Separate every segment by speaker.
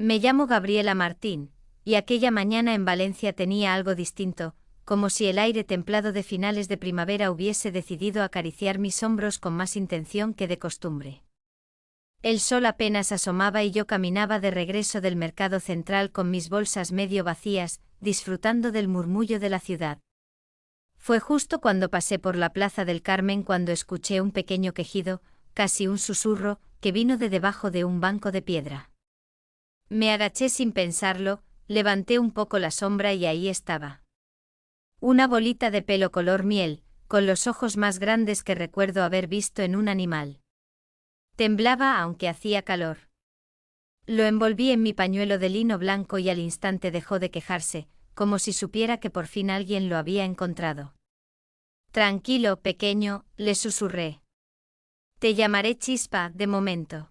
Speaker 1: Me llamo Gabriela Martín, y aquella mañana en Valencia tenía algo distinto, como si el aire templado de finales de primavera hubiese decidido acariciar mis hombros con más intención que de costumbre. El sol apenas asomaba y yo caminaba de regreso del mercado central con mis bolsas medio vacías, disfrutando del murmullo de la ciudad. Fue justo cuando pasé por la Plaza del Carmen cuando escuché un pequeño quejido, casi un susurro, que vino de debajo de un banco de piedra. Me agaché sin pensarlo, levanté un poco la sombra y ahí estaba. Una bolita de pelo color miel, con los ojos más grandes que recuerdo haber visto en un animal. Temblaba aunque hacía calor. Lo envolví en mi pañuelo de lino blanco y al instante dejó de quejarse, como si supiera que por fin alguien lo había encontrado. Tranquilo, pequeño, le susurré. Te llamaré Chispa, de momento.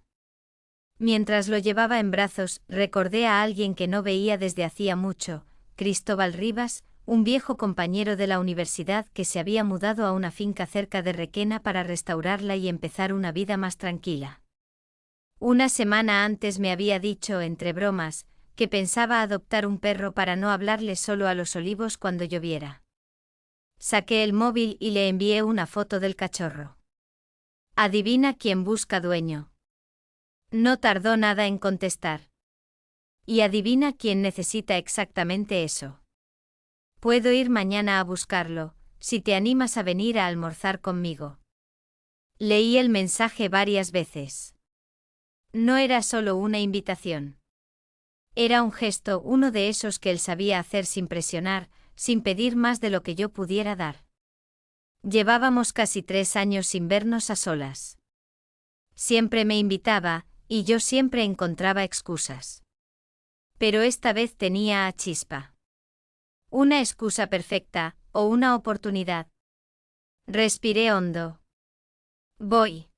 Speaker 1: Mientras lo llevaba en brazos, recordé a alguien que no veía desde hacía mucho, Cristóbal Rivas, un viejo compañero de la universidad que se había mudado a una finca cerca de Requena para restaurarla y empezar una vida más tranquila. Una semana antes me había dicho, entre bromas, que pensaba adoptar un perro para no hablarle solo a los olivos cuando lloviera. Saqué el móvil y le envié una foto del cachorro. Adivina quién busca dueño. No tardó nada en contestar. Y adivina quién necesita exactamente eso. Puedo ir mañana a buscarlo, si te animas a venir a almorzar conmigo. Leí el mensaje varias veces. No era solo una invitación. Era un gesto, uno de esos que él sabía hacer sin presionar, sin pedir más de lo que yo pudiera dar. Llevábamos casi 3 años sin vernos a solas. Siempre me invitaba, y yo siempre encontraba excusas. Pero esta vez tenía a Chispa. Una excusa perfecta, o una oportunidad. Respiré hondo. Voy.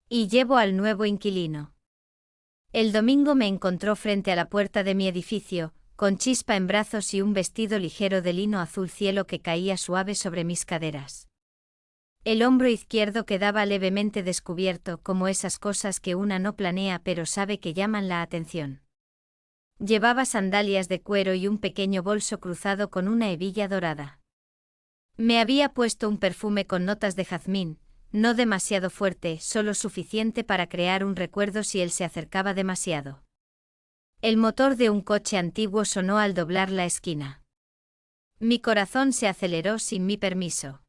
Speaker 1: Y llevo al nuevo inquilino. El domingo me encontró frente a la puerta de mi edificio, con Chispa en brazos y un vestido ligero de lino azul cielo que caía suave sobre mis caderas. El hombro izquierdo quedaba levemente descubierto, como esas cosas que una no planea pero sabe que llaman la atención. Llevaba sandalias de cuero y un pequeño bolso cruzado con una hebilla dorada. Me había puesto un perfume con notas de jazmín, no demasiado fuerte, solo suficiente para crear un recuerdo si él se acercaba demasiado. El motor de un coche antiguo sonó al doblar la esquina. Mi corazón se aceleró sin mi permiso.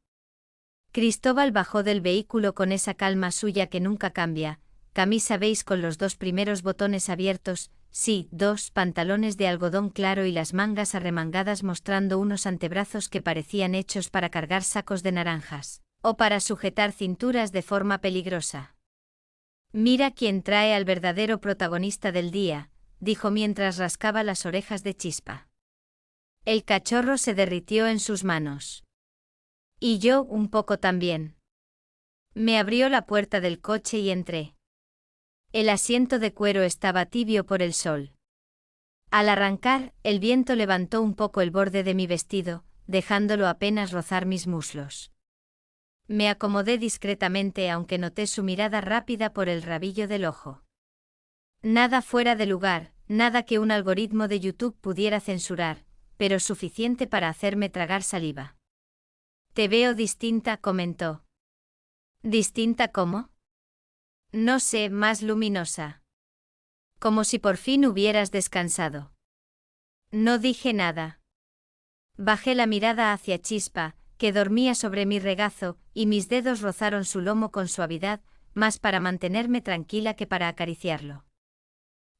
Speaker 1: Cristóbal bajó del vehículo con esa calma suya que nunca cambia, camisa beige con los 2 primeros botones abiertos, sí, 2 pantalones de algodón claro y las mangas arremangadas mostrando unos antebrazos que parecían hechos para cargar sacos de naranjas, o para sujetar cinturas de forma peligrosa. Mira quién trae al verdadero protagonista del día, dijo mientras rascaba las orejas de Chispa. El cachorro se derritió en sus manos. Y yo un poco también. Me abrió la puerta del coche y entré. El asiento de cuero estaba tibio por el sol. Al arrancar, el viento levantó un poco el borde de mi vestido, dejándolo apenas rozar mis muslos. Me acomodé discretamente aunque noté su mirada rápida por el rabillo del ojo. Nada fuera de lugar, nada que un algoritmo de YouTube pudiera censurar, pero suficiente para hacerme tragar saliva. Te veo distinta, comentó. ¿Distinta cómo? No sé, más luminosa. Como si por fin hubieras descansado. No dije nada. Bajé la mirada hacia Chispa, que dormía sobre mi regazo, y mis dedos rozaron su lomo con suavidad, más para mantenerme tranquila que para acariciarlo.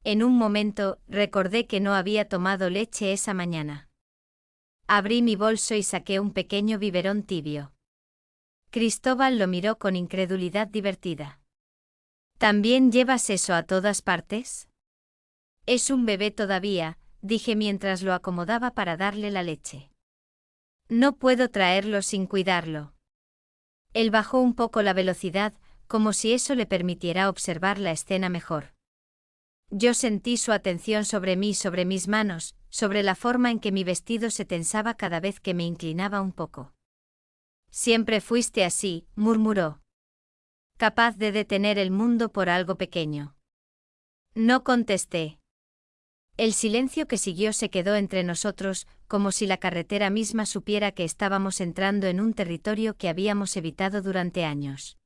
Speaker 1: En un momento, recordé que no había tomado leche esa mañana. Abrí mi bolso y saqué un pequeño biberón tibio. Cristóbal lo miró con incredulidad divertida. ¿También llevas eso a todas partes? Es un bebé todavía, dije mientras lo acomodaba para darle la leche. No puedo traerlo sin cuidarlo. Él bajó un poco la velocidad, como si eso le permitiera observar la escena mejor. Yo sentí su atención sobre mí, sobre mis manos, sobre la forma en que mi vestido se tensaba cada vez que me inclinaba un poco. Siempre fuiste así, murmuró. Capaz de detener el mundo por algo pequeño. No contesté. El silencio que siguió se quedó entre nosotros, como si la carretera misma supiera que estábamos entrando en un territorio que habíamos evitado durante años.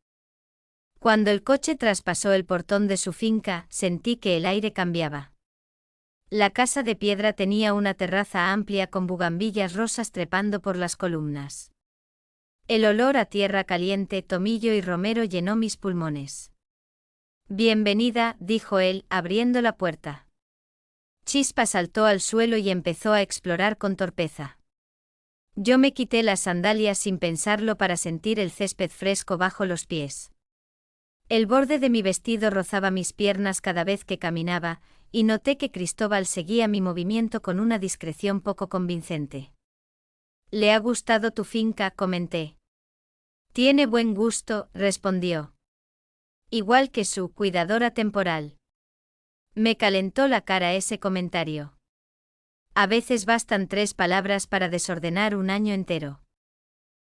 Speaker 1: Cuando el coche traspasó el portón de su finca, sentí que el aire cambiaba. La casa de piedra tenía una terraza amplia con bugambillas rosas trepando por las columnas. El olor a tierra caliente, tomillo y romero llenó mis pulmones. «Bienvenida», dijo él, abriendo la puerta. Chispa saltó al suelo y empezó a explorar con torpeza. Yo me quité las sandalias sin pensarlo para sentir el césped fresco bajo los pies. El borde de mi vestido rozaba mis piernas cada vez que caminaba, y noté que Cristóbal seguía mi movimiento con una discreción poco convincente. «¿Le ha gustado tu finca?», comenté. «Tiene buen gusto», respondió. «Igual que su cuidadora temporal». Me calentó la cara ese comentario. A veces bastan 3 palabras para desordenar un año entero.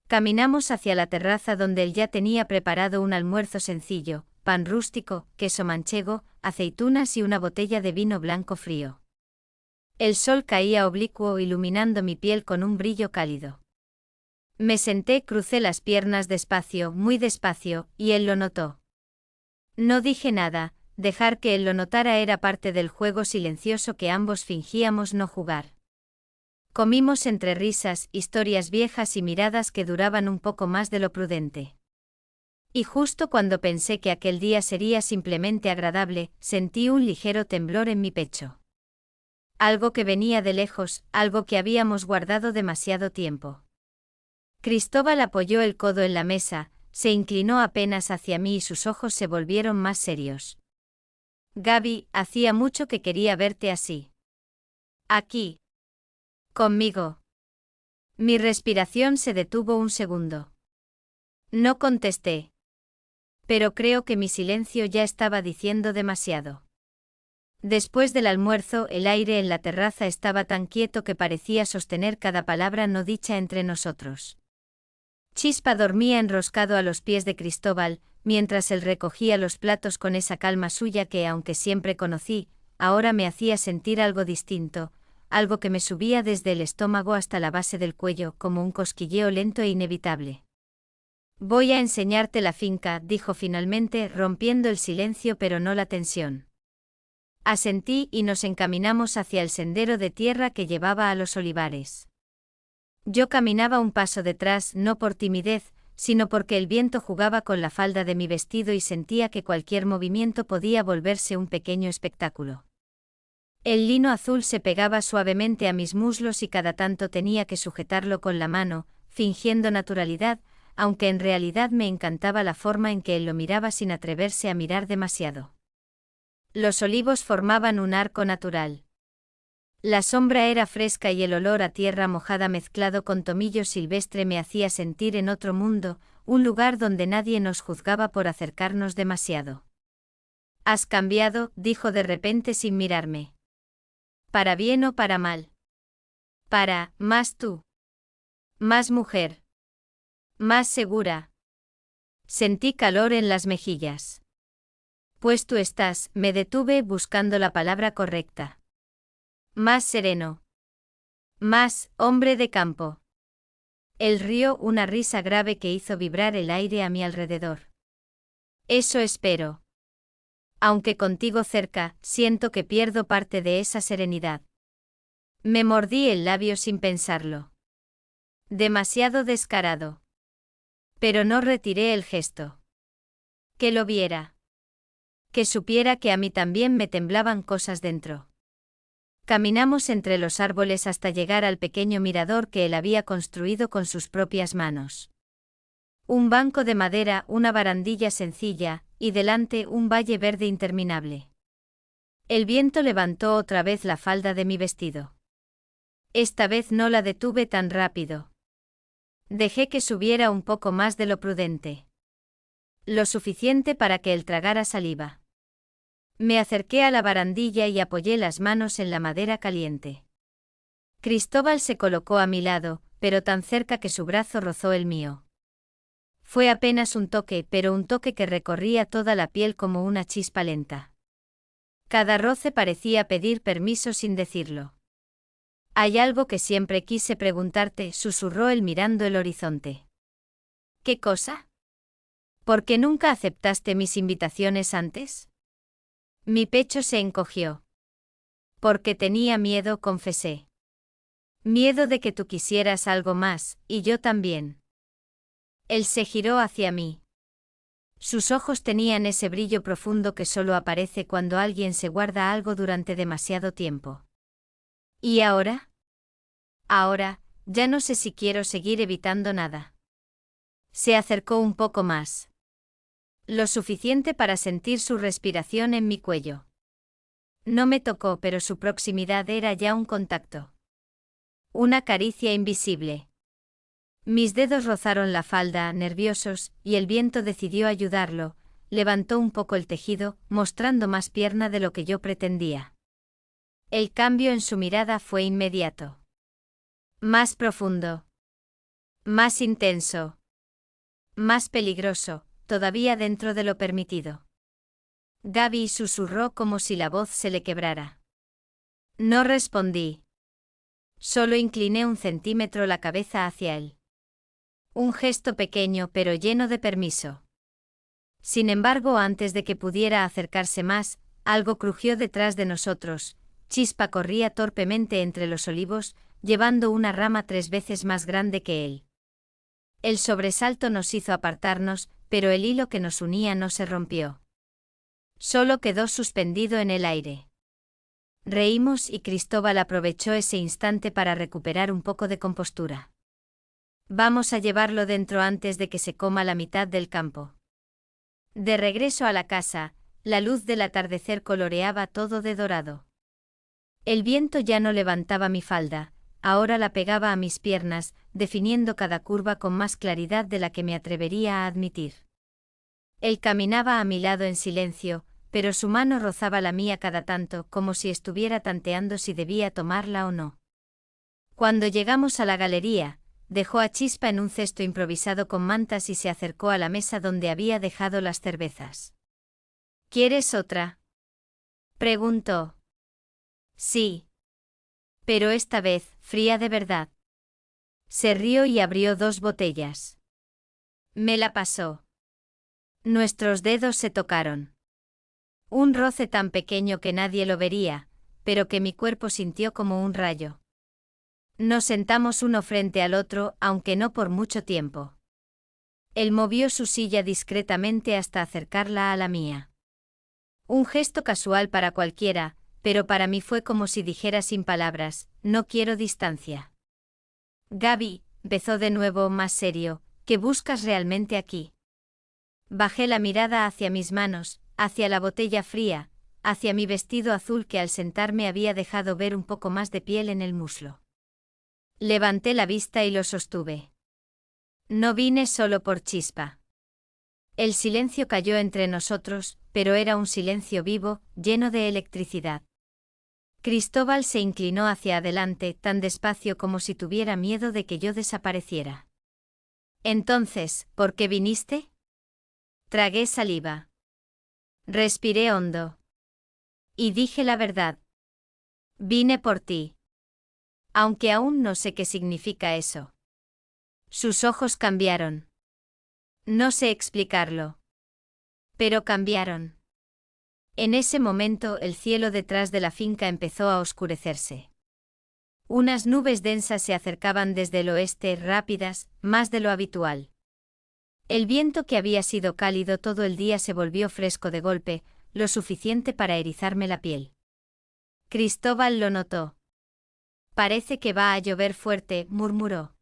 Speaker 1: Caminamos hacia la terraza donde él ya tenía preparado un almuerzo sencillo: pan rústico, queso manchego, aceitunas y una botella de vino blanco frío. El sol caía oblicuo iluminando mi piel con un brillo cálido. Me senté, crucé las piernas despacio, muy despacio, y él lo notó. No dije nada, dejar que él lo notara era parte del juego silencioso que ambos fingíamos no jugar. Comimos entre risas, historias viejas y miradas que duraban un poco más de lo prudente. Y justo cuando pensé que aquel día sería simplemente agradable, sentí un ligero temblor en mi pecho. Algo que venía de lejos, algo que habíamos guardado demasiado tiempo. Cristóbal apoyó el codo en la mesa, se inclinó apenas hacia mí y sus ojos se volvieron más serios. «Gaby, hacía mucho que quería verte así. Aquí. Conmigo». Mi respiración se detuvo un segundo. No contesté. Pero creo que mi silencio ya estaba diciendo demasiado. Después del almuerzo, el aire en la terraza estaba tan quieto que parecía sostener cada palabra no dicha entre nosotros. Chispa dormía enroscado a los pies de Cristóbal, mientras él recogía los platos con esa calma suya que, aunque siempre conocí, ahora me hacía sentir algo distinto, algo que me subía desde el estómago hasta la base del cuello, como un cosquilleo lento e inevitable. «Voy a enseñarte la finca», dijo finalmente, rompiendo el silencio pero no la tensión. Asentí y nos encaminamos hacia el sendero de tierra que llevaba a los olivares. Yo caminaba un paso detrás, no por timidez, sino porque el viento jugaba con la falda de mi vestido y sentía que cualquier movimiento podía volverse un pequeño espectáculo. El lino azul se pegaba suavemente a mis muslos y cada tanto tenía que sujetarlo con la mano, fingiendo naturalidad, aunque en realidad me encantaba la forma en que él lo miraba sin atreverse a mirar demasiado. Los olivos formaban un arco natural. La sombra era fresca y el olor a tierra mojada mezclado con tomillo silvestre me hacía sentir en otro mundo, un lugar donde nadie nos juzgaba por acercarnos demasiado. «Has cambiado», dijo de repente sin mirarme. «¿Para bien o para mal?» «Para, más tú. Más mujer. Más segura». Sentí calor en las mejillas. «Pues tú estás», me detuve buscando la palabra correcta. «Más sereno. Más hombre de campo». Él rió, una risa grave que hizo vibrar el aire a mi alrededor. «Eso espero. Aunque contigo cerca, siento que pierdo parte de esa serenidad». Me mordí el labio sin pensarlo. Demasiado descarado. Pero no retiré el gesto. Que lo viera. Que supiera que a mí también me temblaban cosas dentro. Caminamos entre los árboles hasta llegar al pequeño mirador que él había construido con sus propias manos. Un banco de madera, una barandilla sencilla, y delante un valle verde interminable. El viento levantó otra vez la falda de mi vestido. Esta vez no la detuve tan rápido. Dejé que subiera un poco más de lo prudente. Lo suficiente para que él tragara saliva. Me acerqué a la barandilla y apoyé las manos en la madera caliente. Cristóbal se colocó a mi lado, pero tan cerca que su brazo rozó el mío. Fue apenas un toque, pero un toque que recorría toda la piel como una chispa lenta. Cada roce parecía pedir permiso sin decirlo. Hay algo que siempre quise preguntarte, susurró él mirando el horizonte. ¿Qué cosa? ¿Por qué nunca aceptaste mis invitaciones antes? Mi pecho se encogió. Porque tenía miedo, confesé. Miedo de que tú quisieras algo más, y yo también. Él se giró hacia mí. Sus ojos tenían ese brillo profundo que solo aparece cuando alguien se guarda algo durante demasiado tiempo. ¿Y ahora? Ahora, ya no sé si quiero seguir evitando nada. Se acercó un poco más. Lo suficiente para sentir su respiración en mi cuello. No me tocó, pero su proximidad era ya un contacto. Una caricia invisible. Mis dedos rozaron la falda, nerviosos, y el viento decidió ayudarlo, levantó un poco el tejido, mostrando más pierna de lo que yo pretendía. El cambio en su mirada fue inmediato. Más profundo. Más intenso. Más peligroso, todavía dentro de lo permitido. Gaby susurró como si la voz se le quebrara. No respondí. Solo incliné 1 centímetro la cabeza hacia él. Un gesto pequeño pero lleno de permiso. Sin embargo, antes de que pudiera acercarse más, algo crujió detrás de nosotros. Chispa corría torpemente entre los olivos, llevando una rama 3 veces más grande que él. El sobresalto nos hizo apartarnos, pero el hilo que nos unía no se rompió. Solo quedó suspendido en el aire. Reímos y Cristóbal aprovechó ese instante para recuperar un poco de compostura. Vamos a llevarlo dentro antes de que se coma la mitad del campo. De regreso a la casa, la luz del atardecer coloreaba todo de dorado. El viento ya no levantaba mi falda, ahora la pegaba a mis piernas, definiendo cada curva con más claridad de la que me atrevería a admitir. Él caminaba a mi lado en silencio, pero su mano rozaba la mía cada tanto, como si estuviera tanteando si debía tomarla o no. Cuando llegamos a la galería, dejó a Chispa en un cesto improvisado con mantas y se acercó a la mesa donde había dejado las cervezas. ¿Quieres otra?, preguntó. Sí. Pero esta vez, fría de verdad. Se rió y abrió 2 botellas. Me la pasó. Nuestros dedos se tocaron. Un roce tan pequeño que nadie lo vería, pero que mi cuerpo sintió como un rayo. Nos sentamos uno frente al otro, aunque no por mucho tiempo. Él movió su silla discretamente hasta acercarla a la mía. Un gesto casual para cualquiera, pero para mí fue como si dijera sin palabras, no quiero distancia. Gaby, empezó de nuevo más serio, ¿qué buscas realmente aquí? Bajé la mirada hacia mis manos, hacia la botella fría, hacia mi vestido azul que al sentarme había dejado ver un poco más de piel en el muslo. Levanté la vista y lo sostuve. No vine solo por Chispa. El silencio cayó entre nosotros, pero era un silencio vivo, lleno de electricidad. Cristóbal se inclinó hacia adelante tan despacio como si tuviera miedo de que yo desapareciera. Entonces, ¿por qué viniste? Tragué saliva. Respiré hondo. Y dije la verdad. Vine por ti. Aunque aún no sé qué significa eso. Sus ojos cambiaron. No sé explicarlo. Pero cambiaron. En ese momento el cielo detrás de la finca empezó a oscurecerse. Unas nubes densas se acercaban desde el oeste, rápidas, más de lo habitual. El viento que había sido cálido todo el día se volvió fresco de golpe, lo suficiente para erizarme la piel. Cristóbal lo notó. Parece que va a llover fuerte, murmuró.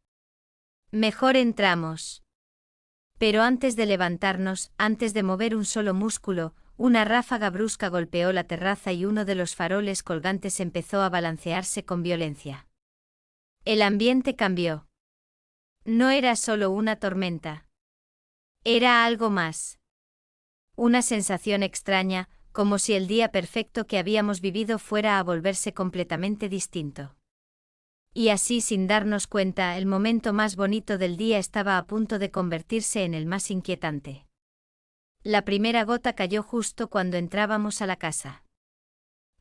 Speaker 1: Mejor entramos. Pero antes de levantarnos, antes de mover un solo músculo, una ráfaga brusca golpeó la terraza y uno de los faroles colgantes empezó a balancearse con violencia. El ambiente cambió. No era solo una tormenta. Era algo más. Una sensación extraña, como si el día perfecto que habíamos vivido fuera a volverse completamente distinto. Y así, sin darnos cuenta, el momento más bonito del día estaba a punto de convertirse en el más inquietante. La primera gota cayó justo cuando entrábamos a la casa.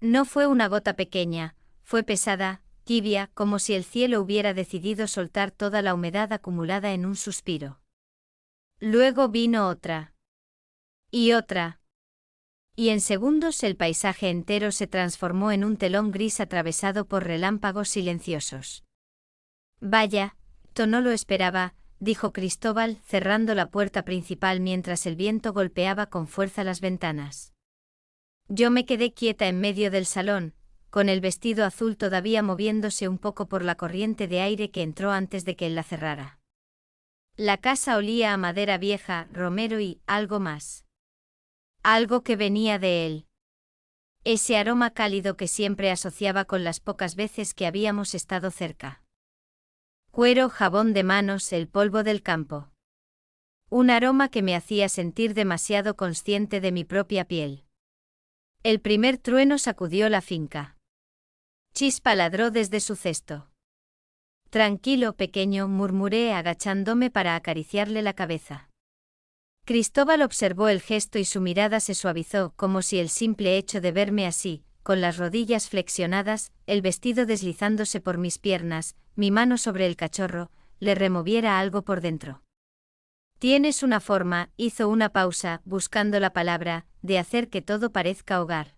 Speaker 1: No fue una gota pequeña, fue pesada, tibia, como si el cielo hubiera decidido soltar toda la humedad acumulada en un suspiro. Luego vino otra. Y otra. Y en segundos el paisaje entero se transformó en un telón gris atravesado por relámpagos silenciosos. Vaya, esto no lo esperaba, dijo Cristóbal, cerrando la puerta principal mientras el viento golpeaba con fuerza las ventanas. Yo me quedé quieta en medio del salón, con el vestido azul todavía moviéndose un poco por la corriente de aire que entró antes de que él la cerrara. La casa olía a madera vieja, romero y algo más. Algo que venía de él. Ese aroma cálido que siempre asociaba con las pocas veces que habíamos estado cerca. Cuero, jabón de manos, el polvo del campo. Un aroma que me hacía sentir demasiado consciente de mi propia piel. El primer trueno sacudió la finca. Chispa ladró desde su cesto. Tranquilo, pequeño, murmuré agachándome para acariciarle la cabeza. Cristóbal observó el gesto y su mirada se suavizó, como si el simple hecho de verme así, con las rodillas flexionadas, el vestido deslizándose por mis piernas, mi mano sobre el cachorro, le removiera algo por dentro. Tienes una forma, hizo una pausa, buscando la palabra, de hacer que todo parezca hogar.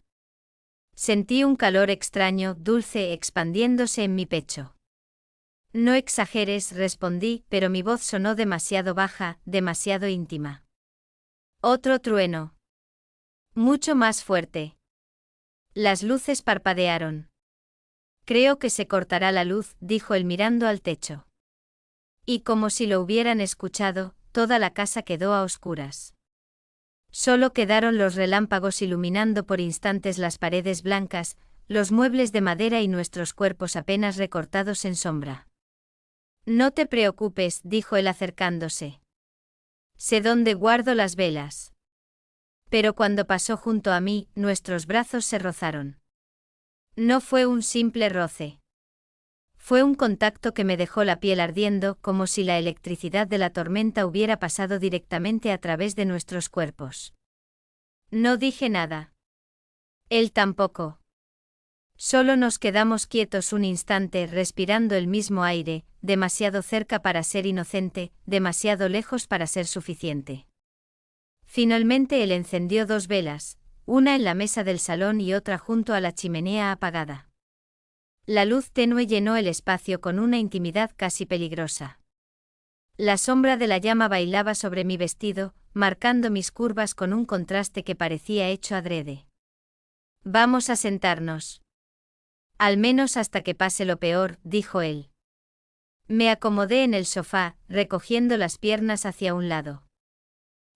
Speaker 1: Sentí un calor extraño, dulce, expandiéndose en mi pecho. No exageres, respondí, pero mi voz sonó demasiado baja, demasiado íntima. Otro trueno. Mucho más fuerte. Las luces parpadearon. Creo que se cortará la luz, dijo él mirando al techo. Y como si lo hubieran escuchado, toda la casa quedó a oscuras. Solo quedaron los relámpagos iluminando por instantes las paredes blancas, los muebles de madera y nuestros cuerpos apenas recortados en sombra. No te preocupes, dijo él acercándose. Sé dónde guardo las velas. Pero cuando pasó junto a mí, nuestros brazos se rozaron. No fue un simple roce. Fue un contacto que me dejó la piel ardiendo, como si la electricidad de la tormenta hubiera pasado directamente a través de nuestros cuerpos. No dije nada. Él tampoco. Solo nos quedamos quietos un instante respirando el mismo aire, demasiado cerca para ser inocente, demasiado lejos para ser suficiente. Finalmente él encendió 2 velas, una en la mesa del salón y otra junto a la chimenea apagada. La luz tenue llenó el espacio con una intimidad casi peligrosa. La sombra de la llama bailaba sobre mi vestido, marcando mis curvas con un contraste que parecía hecho adrede. Vamos a sentarnos. Al menos hasta que pase lo peor, dijo él. Me acomodé en el sofá, recogiendo las piernas hacia un lado.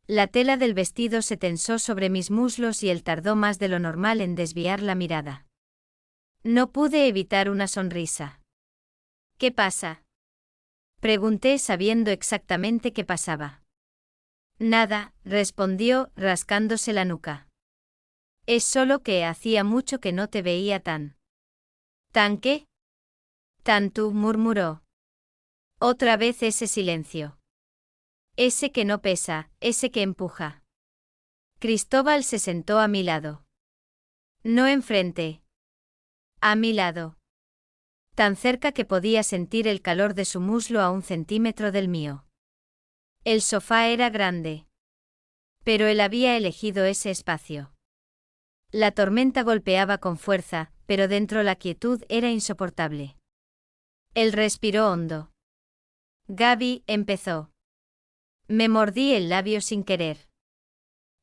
Speaker 1: La tela del vestido se tensó sobre mis muslos y él tardó más de lo normal en desviar la mirada. No pude evitar una sonrisa. ¿Qué pasa? Pregunté sabiendo exactamente qué pasaba. Nada, respondió, rascándose la nuca. Es solo que hacía mucho que no te veía tan. ¿Tan qué? Tan tú, murmuró. Otra vez ese silencio. Ese que no pesa, ese que empuja. Cristóbal se sentó a mi lado. No enfrente. A mi lado. Tan cerca que podía sentir el calor de su muslo a 1 centímetro del mío. El sofá era grande. Pero él había elegido ese espacio. La tormenta golpeaba con fuerza, pero dentro la quietud era insoportable. Él respiró hondo. Gaby, empezó. Me mordí el labio sin querer.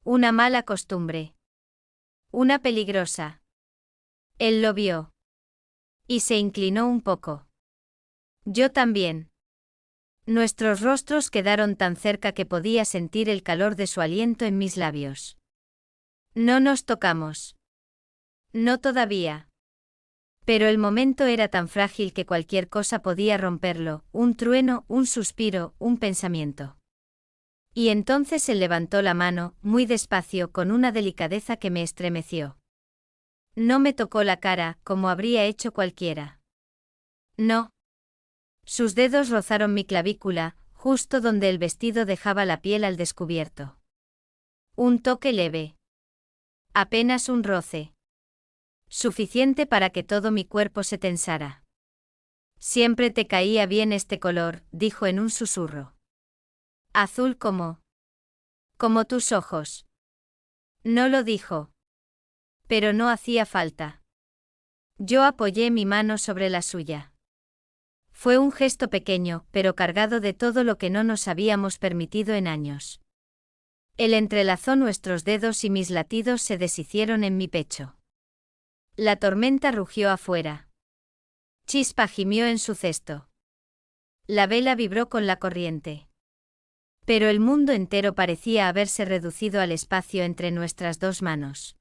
Speaker 1: Una mala costumbre. Una peligrosa. Él lo vio. Y se inclinó un poco. Yo también. Nuestros rostros quedaron tan cerca que podía sentir el calor de su aliento en mis labios. No nos tocamos. No todavía. Pero el momento era tan frágil que cualquier cosa podía romperlo, un trueno, un suspiro, un pensamiento. Y entonces él levantó la mano, muy despacio, con una delicadeza que me estremeció. No me tocó la cara, como habría hecho cualquiera. No. Sus dedos rozaron mi clavícula, justo donde el vestido dejaba la piel al descubierto. Un toque leve. Apenas un roce. suficiente para que todo mi cuerpo se tensara. Siempre te caía bien este color, dijo en un susurro. Azul como tus ojos. No lo dijo. Pero no hacía falta. Yo apoyé mi mano sobre la suya. Fue un gesto pequeño, pero cargado de todo lo que no nos habíamos permitido en años. Él entrelazó nuestros dedos y mis latidos se deshicieron en mi pecho. La tormenta rugió afuera. Chispa gimió en su cesto. La vela vibró con la corriente. Pero el mundo entero parecía haberse reducido al espacio entre nuestras dos manos.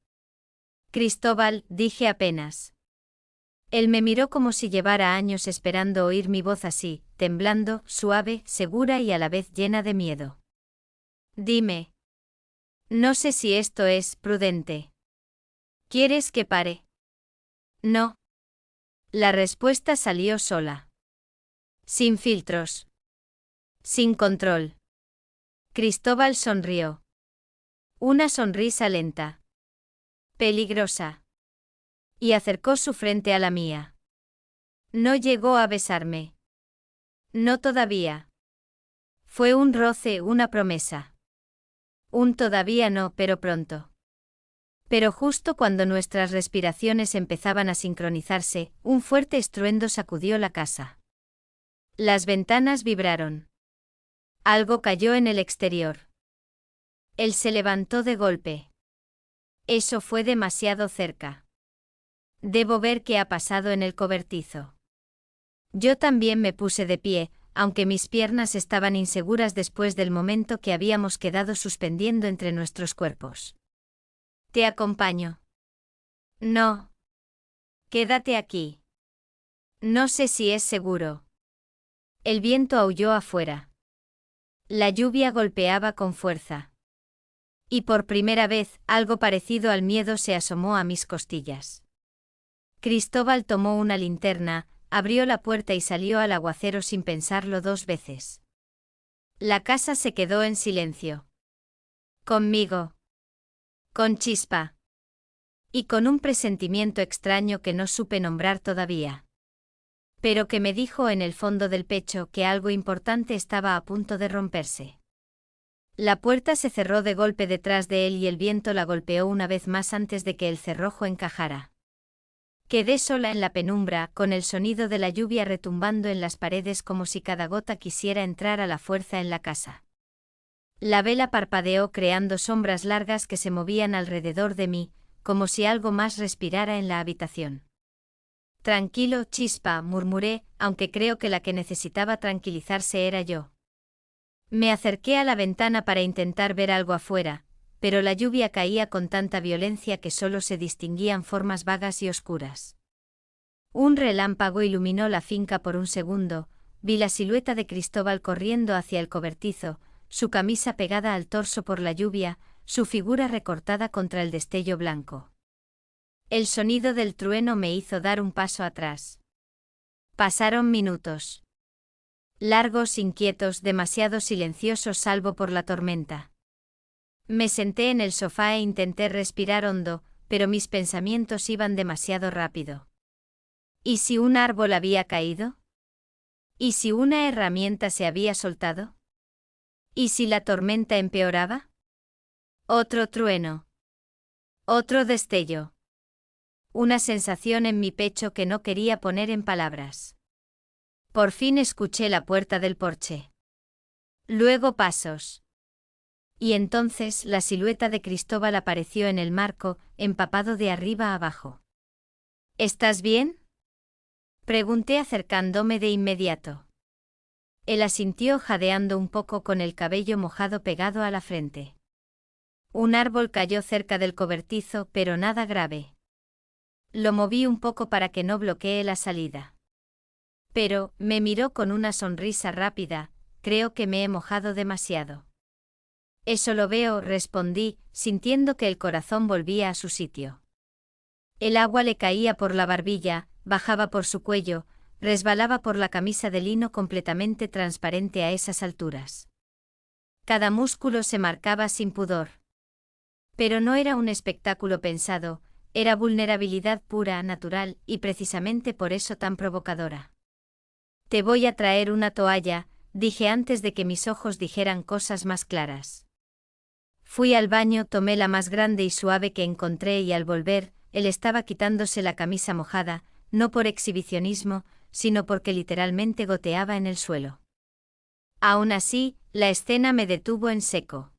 Speaker 1: Cristóbal, dije apenas. Él me miró como si llevara años esperando oír mi voz así, temblando, suave, segura y a la vez llena de miedo. Dime. No sé si esto es prudente. ¿Quieres que pare? No. La respuesta salió sola. Sin filtros. Sin control. Cristóbal sonrió. Una sonrisa lenta. Peligrosa. Y acercó su frente a la mía. No llegó a besarme. No todavía. Fue un roce, una promesa. Un todavía no, pero pronto. Pero justo cuando nuestras respiraciones empezaban a sincronizarse, un fuerte estruendo sacudió la casa. Las ventanas vibraron. Algo cayó en el exterior. Él se levantó de golpe. Eso fue demasiado cerca. Debo ver qué ha pasado en el cobertizo. Yo también me puse de pie, aunque mis piernas estaban inseguras después del momento que habíamos quedado suspendiendo entre nuestros cuerpos. Te acompaño. No. Quédate aquí. No sé si es seguro. El viento aulló afuera. La lluvia golpeaba con fuerza. Y por primera vez, algo parecido al miedo se asomó a mis costillas. Cristóbal tomó una linterna, abrió la puerta y salió al aguacero sin pensarlo dos veces. La casa se quedó en silencio. Conmigo. Con Chispa. Y con un presentimiento extraño que no supe nombrar todavía. Pero que me dijo en el fondo del pecho que algo importante estaba a punto de romperse. La puerta se cerró de golpe detrás de él y el viento la golpeó una vez más antes de que el cerrojo encajara. Quedé sola en la penumbra, con el sonido de la lluvia retumbando en las paredes como si cada gota quisiera entrar a la fuerza en la casa. La vela parpadeó creando sombras largas que se movían alrededor de mí, como si algo más respirara en la habitación. Tranquilo, Chispa, murmuré, aunque creo que la que necesitaba tranquilizarse era yo. Me acerqué a la ventana para intentar ver algo afuera, pero la lluvia caía con tanta violencia que solo se distinguían formas vagas y oscuras. Un relámpago iluminó la finca por un segundo, vi la silueta de Cristóbal corriendo hacia el cobertizo, su camisa pegada al torso por la lluvia, su figura recortada contra el destello blanco. El sonido del trueno me hizo dar un paso atrás. Pasaron minutos. Largos, inquietos, demasiado silenciosos salvo por la tormenta. Me senté en el sofá e intenté respirar hondo, pero mis pensamientos iban demasiado rápido. ¿Y si un árbol había caído? ¿Y si una herramienta se había soltado? ¿Y si la tormenta empeoraba? Otro trueno. Otro destello. Una sensación en mi pecho que no quería poner en palabras. Por fin escuché la puerta del porche. Luego pasos. Y entonces la silueta de Cristóbal apareció en el marco, empapado de arriba a abajo. ¿Estás bien?, pregunté acercándome de inmediato. Él asintió jadeando un poco con el cabello mojado pegado a la frente. Un árbol cayó cerca del cobertizo, pero nada grave. Lo moví un poco para que no bloquee la salida. Pero, me miró con una sonrisa rápida, creo que me he mojado demasiado. Eso lo veo, respondí, sintiendo que el corazón volvía a su sitio. El agua le caía por la barbilla, bajaba por su cuello, resbalaba por la camisa de lino completamente transparente a esas alturas. Cada músculo se marcaba sin pudor. Pero no era un espectáculo pensado, era vulnerabilidad pura, natural, y precisamente por eso tan provocadora. Te voy a traer una toalla, dije antes de que mis ojos dijeran cosas más claras. Fui al baño, tomé la más grande y suave que encontré y al volver, él estaba quitándose la camisa mojada, no por exhibicionismo, sino porque literalmente goteaba en el suelo. Aún así, la escena me detuvo en seco.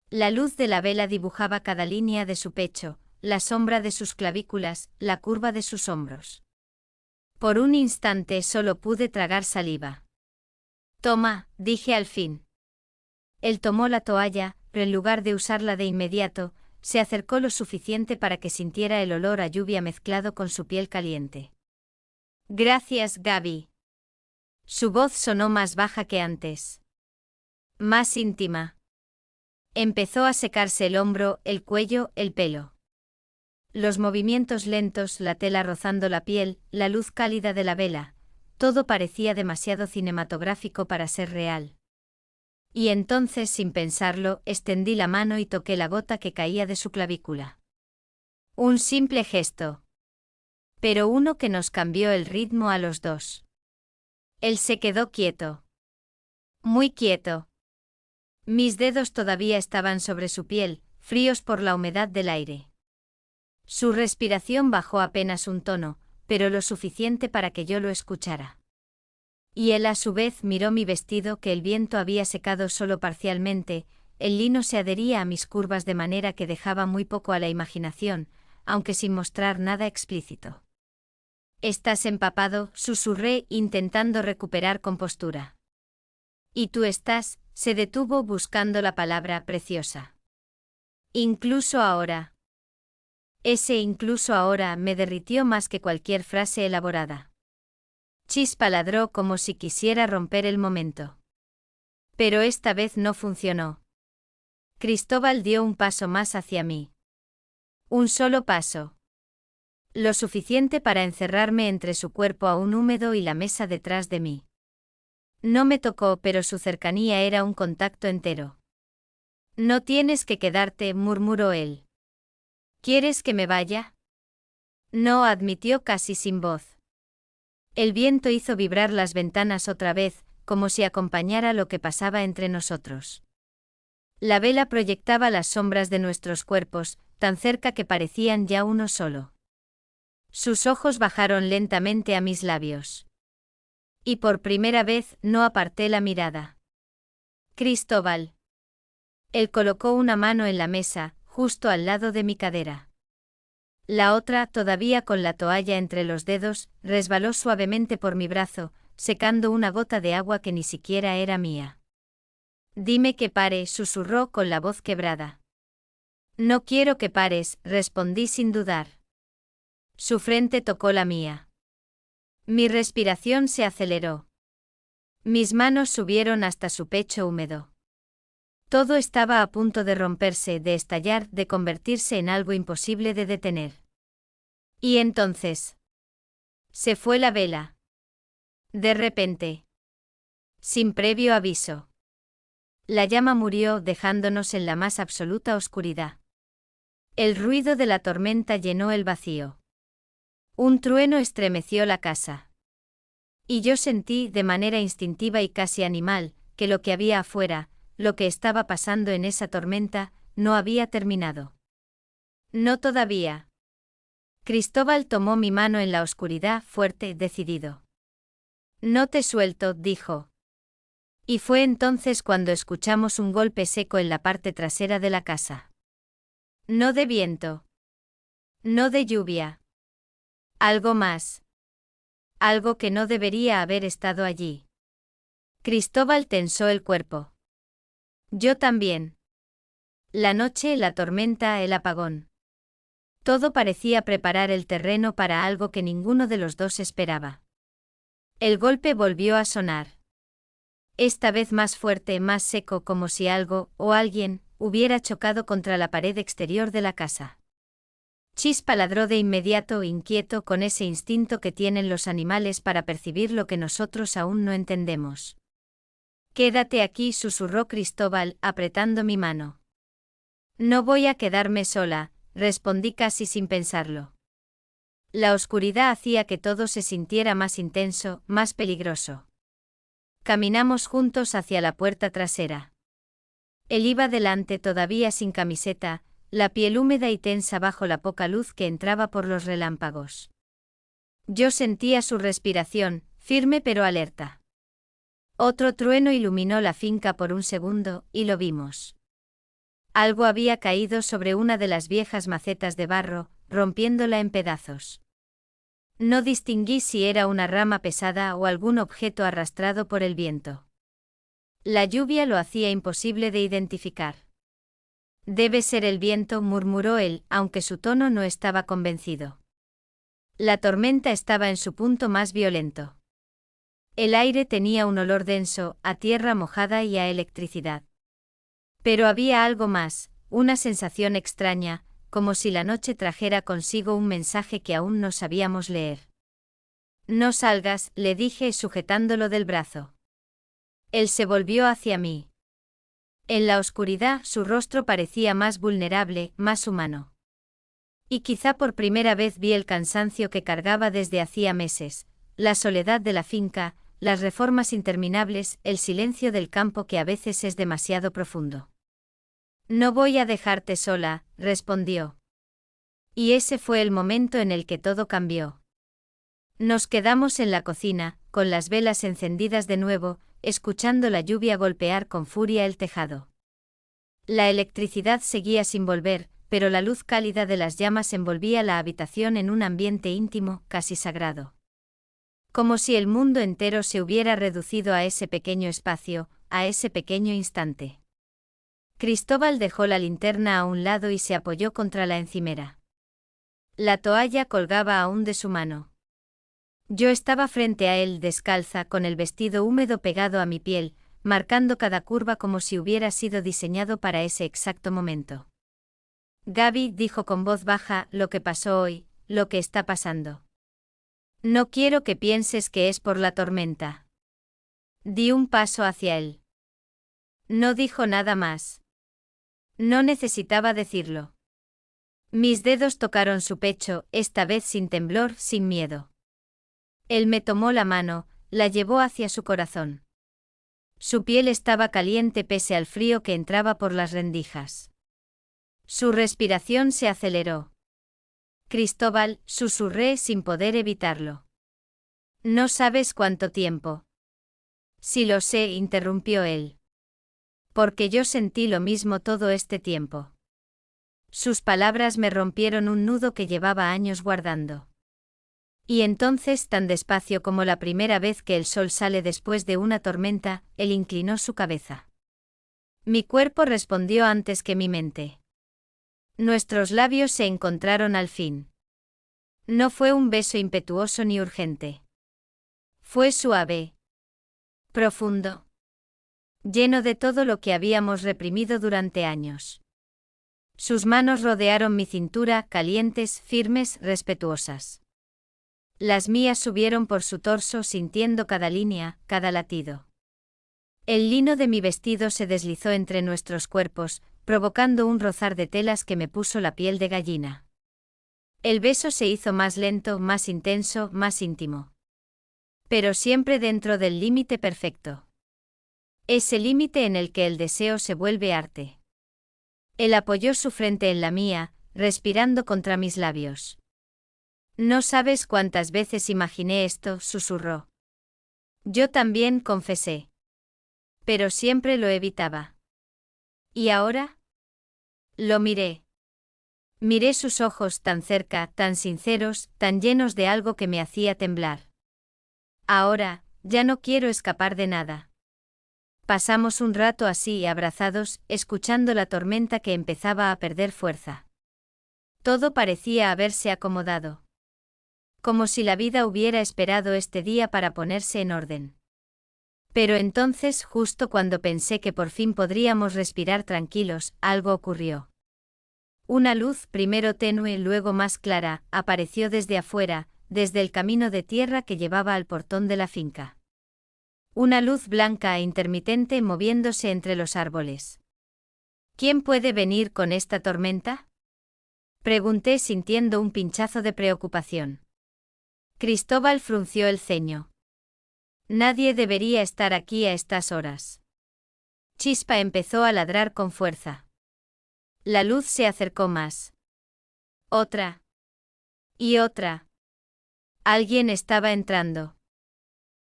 Speaker 1: La luz de la vela dibujaba cada línea de su pecho, la sombra de sus clavículas, la curva de sus hombros. Por un instante solo pude tragar saliva. Toma, dije al fin. Él tomó la toalla, pero en lugar de usarla de inmediato, se acercó lo suficiente para que sintiera el olor a lluvia mezclado con su piel caliente. Gracias, Gaby. Su voz sonó más baja que antes. Más íntima. Empezó a secarse el hombro, el cuello, el pelo. Los movimientos lentos, la tela rozando la piel, la luz cálida de la vela, todo parecía demasiado cinematográfico para ser real. Y entonces, sin pensarlo, extendí la mano y toqué la gota que caía de su clavícula. Un simple gesto. Pero uno que nos cambió el ritmo a los dos. Él se quedó quieto. Muy quieto. Mis dedos todavía estaban sobre su piel, fríos por la humedad del aire. Su respiración bajó apenas un tono, pero lo suficiente para que yo lo escuchara. Y él a su vez miró mi vestido que el viento había secado solo parcialmente, el lino se adhería a mis curvas de manera que dejaba muy poco a la imaginación, aunque sin mostrar nada explícito. «¿Estás empapado?», susurré, intentando recuperar compostura. «¿Y tú estás?», se detuvo buscando la palabra preciosa. «Incluso ahora». Ese incluso ahora me derritió más que cualquier frase elaborada. Chispa ladró como si quisiera romper el momento. Pero esta vez no funcionó. Cristóbal dio un paso más hacia mí. Un solo paso. Lo suficiente para encerrarme entre su cuerpo aún húmedo y la mesa detrás de mí. No me tocó, pero su cercanía era un contacto entero. «No tienes que quedarte», murmuró él. «¿Quieres que me vaya?» «No», admitió casi sin voz. El viento hizo vibrar las ventanas otra vez, como si acompañara lo que pasaba entre nosotros. La vela proyectaba las sombras de nuestros cuerpos, tan cerca que parecían ya uno solo. Sus ojos bajaron lentamente a mis labios. Y por primera vez no aparté la mirada. «Cristóbal». Él colocó una mano en la mesa, justo al lado de mi cadera. La otra, todavía con la toalla entre los dedos, resbaló suavemente por mi brazo, secando una gota de agua que ni siquiera era mía. «Dime que pare», susurró con la voz quebrada. «No quiero que pares», respondí sin dudar. Su frente tocó la mía. Mi respiración se aceleró. Mis manos subieron hasta su pecho húmedo. Todo estaba a punto de romperse, de estallar, de convertirse en algo imposible de detener. Y entonces se fue la vela. De repente. Sin previo aviso. La llama murió, dejándonos en la más absoluta oscuridad. El ruido de la tormenta llenó el vacío. Un trueno estremeció la casa. Y yo sentí, de manera instintiva y casi animal, que lo que había afuera, lo que estaba pasando en esa tormenta, no había terminado. No todavía. Cristóbal tomó mi mano en la oscuridad, fuerte, decidido. «No te suelto», dijo. Y fue entonces cuando escuchamos un golpe seco en la parte trasera de la casa. No de viento. No de lluvia. Algo más. Algo que no debería haber estado allí. Cristóbal tensó el cuerpo. Yo también. La noche, la tormenta, el apagón. Todo parecía preparar el terreno para algo que ninguno de los dos esperaba. El golpe volvió a sonar. Esta vez más fuerte, más seco, como si algo, o alguien, hubiera chocado contra la pared exterior de la casa. Chispa ladró de inmediato, inquieto, con ese instinto que tienen los animales para percibir lo que nosotros aún no entendemos. «Quédate aquí», susurró Cristóbal, apretando mi mano. «No voy a quedarme sola», respondí casi sin pensarlo. La oscuridad hacía que todo se sintiera más intenso, más peligroso. Caminamos juntos hacia la puerta trasera. Él iba delante todavía sin camiseta, la piel húmeda y tensa bajo la poca luz que entraba por los relámpagos. Yo sentía su respiración, firme pero alerta. Otro trueno iluminó la finca por un segundo, y lo vimos. Algo había caído sobre una de las viejas macetas de barro, rompiéndola en pedazos. No distinguí si era una rama pesada o algún objeto arrastrado por el viento. La lluvia lo hacía imposible de identificar. Debe ser el viento, murmuró él, aunque su tono no estaba convencido. La tormenta estaba en su punto más violento. El aire tenía un olor denso, a tierra mojada y a electricidad. Pero había algo más, una sensación extraña, como si la noche trajera consigo un mensaje que aún no sabíamos leer. No salgas, le dije sujetándolo del brazo. Él se volvió hacia mí. En la oscuridad su rostro parecía más vulnerable, más humano. Y quizá por primera vez vi el cansancio que cargaba desde hacía meses, la soledad de la finca, las reformas interminables, el silencio del campo que a veces es demasiado profundo. No voy a dejarte sola, respondió. Y ese fue el momento en el que todo cambió. Nos quedamos en la cocina, con las velas encendidas de nuevo, escuchando la lluvia golpear con furia el tejado. La electricidad seguía sin volver, pero la luz cálida de las llamas envolvía la habitación en un ambiente íntimo, casi sagrado. Como si el mundo entero se hubiera reducido a ese pequeño espacio, a ese pequeño instante. Cristóbal dejó la linterna a un lado y se apoyó contra la encimera. La toalla colgaba aún de su mano. Yo estaba frente a él descalza, con el vestido húmedo pegado a mi piel, marcando cada curva como si hubiera sido diseñado para ese exacto momento. Gaby, dijo con voz baja, lo que pasó hoy, lo que está pasando. No quiero que pienses que es por la tormenta. Di un paso hacia él. No dijo nada más. No necesitaba decirlo. Mis dedos tocaron su pecho, esta vez sin temblor, sin miedo. Él me tomó la mano, la llevó hacia su corazón. Su piel estaba caliente pese al frío que entraba por las rendijas. Su respiración se aceleró. Cristóbal, susurré sin poder evitarlo. No sabes cuánto tiempo. Sí lo sé, interrumpió él. Porque yo sentí lo mismo todo este tiempo. Sus palabras me rompieron un nudo que llevaba años guardando. Y entonces, tan despacio como la primera vez que el sol sale después de una tormenta, él inclinó su cabeza. Mi cuerpo respondió antes que mi mente. Nuestros labios se encontraron al fin. No fue un beso impetuoso ni urgente. Fue suave. Profundo. Lleno de todo lo que habíamos reprimido durante años. Sus manos rodearon mi cintura, calientes, firmes, respetuosas. Las mías subieron por su torso sintiendo cada línea, cada latido. El lino de mi vestido se deslizó entre nuestros cuerpos, provocando un rozar de telas que me puso la piel de gallina. El beso se hizo más lento, más intenso, más íntimo. Pero siempre dentro del límite perfecto. Ese límite en el que el deseo se vuelve arte. Él apoyó su frente en la mía, respirando contra mis labios. No sabes cuántas veces imaginé esto, susurró. Yo también, confesé. Pero siempre lo evitaba. ¿Y ahora? Lo miré. Miré sus ojos tan cerca, tan sinceros, tan llenos de algo que me hacía temblar. Ahora, ya no quiero escapar de nada. Pasamos un rato así, abrazados, escuchando la tormenta que empezaba a perder fuerza. Todo parecía haberse acomodado. Como si la vida hubiera esperado este día para ponerse en orden. Pero entonces, justo cuando pensé que por fin podríamos respirar tranquilos, algo ocurrió. Una luz, primero tenue, luego más clara, apareció desde afuera, desde el camino de tierra que llevaba al portón de la finca. Una luz blanca e intermitente moviéndose entre los árboles. ¿Quién puede venir con esta tormenta? Pregunté sintiendo un pinchazo de preocupación. Cristóbal frunció el ceño. Nadie debería estar aquí a estas horas. Chispa empezó a ladrar con fuerza. La luz se acercó más. Otra. Y otra. Alguien estaba entrando.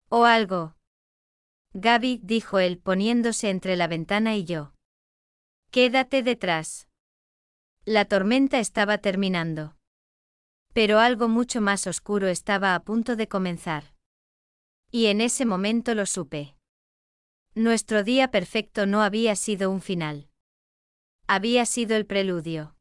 Speaker 1: O algo. Gaby, dijo él poniéndose entre la ventana y yo. Quédate detrás. La tormenta estaba terminando. Pero algo mucho más oscuro estaba a punto de comenzar. Y en ese momento lo supe. Nuestro día perfecto no había sido un final. Había sido el preludio.